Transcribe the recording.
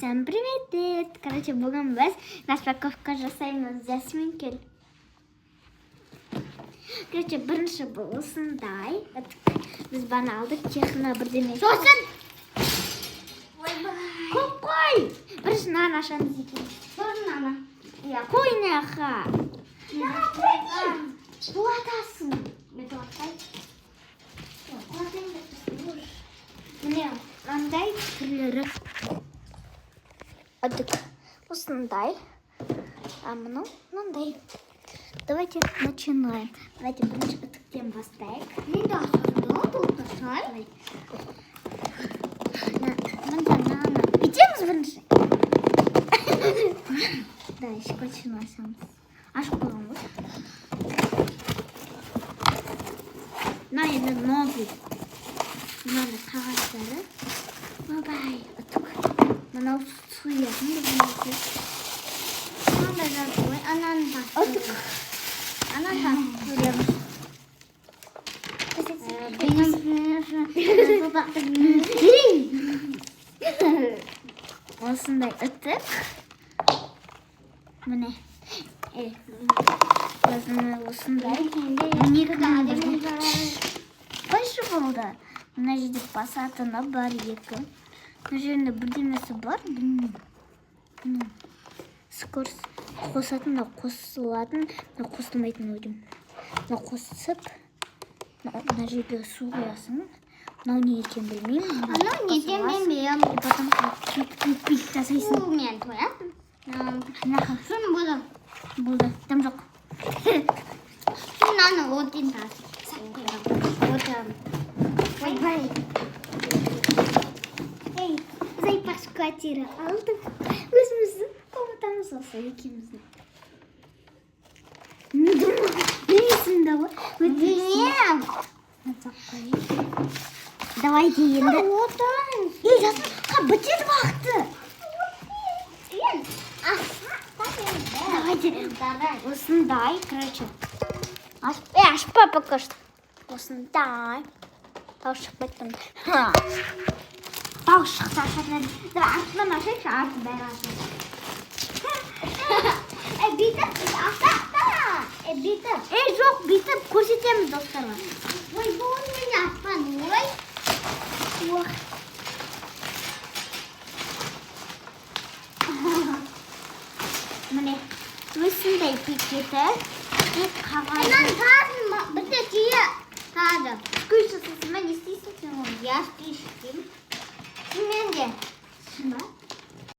Всем привет! Короче, бүгін біз распаковка жасаймыз. Жасмин кел. Короче, бірінші бұл осындай. Біз бана алдық, техно бірдеме. Сосын! Көп қой! Бірінші нан ашамыз екен. Сосын ана. Иә, қойнаға. Дуатасың. Мен туаттай. Міне, мынандай түрлері. Адык осындай, а мынандай. Давайте начинаем. Давайте бірінші үтіктен бастайық. Мен де асырды, толтырсай. Мында. Бітеміз бірінші. Да, еще көлшін ашамыз. Ашып қойған ғой. Мына енді новый. Мынаны қағаздары. Бай, үтік. Мынау сұясын бүгін. Ана жазды ғой, ананы тастым. Үтік. Ананы Көреміз. Осындай үтік. Міне. Осындай. Қойшы болды. Мына жерде басатыны бар екі. Мына жерінде бірдемесі бар. Білмеймін. Скорс қосатын да қосылатын, қосылмайтын өдім. Мына қосып, мына жерде су қоясың. Мынау не екен білмеймін. Анау не екен білмеймін. Потом күйіп жасайсың. Бұл мен тоятын. Шын Болды. Там жоқ. Шын аны отын тасып. Ой. Ей, зайпаш квартира алдым. Өзіміздің комнатамыз осы екеуміздің. Білесің да ғой? Білмеймін. Давайте енді. Отын. Ей, жатыр. Бітеді уақыты. Давайте. Осындай, короче. Ашпа пока что. Осындай. Тау шықпайтын. Тау шықса шатырады. Давай, артынан ашайықшы, арты бәрі ашайық. Битіп, астақта. Битіп. Жоқ, бүйтіп көрсетеміз достарға. Ой, бұл мен аспан, ой. Міне, осындай пакеті. Қағаз. Мен тазым, бірде тие тазым. Күш жасасың ба, не істейсің сен оны? Я істейшім. Мен де. Шын ба?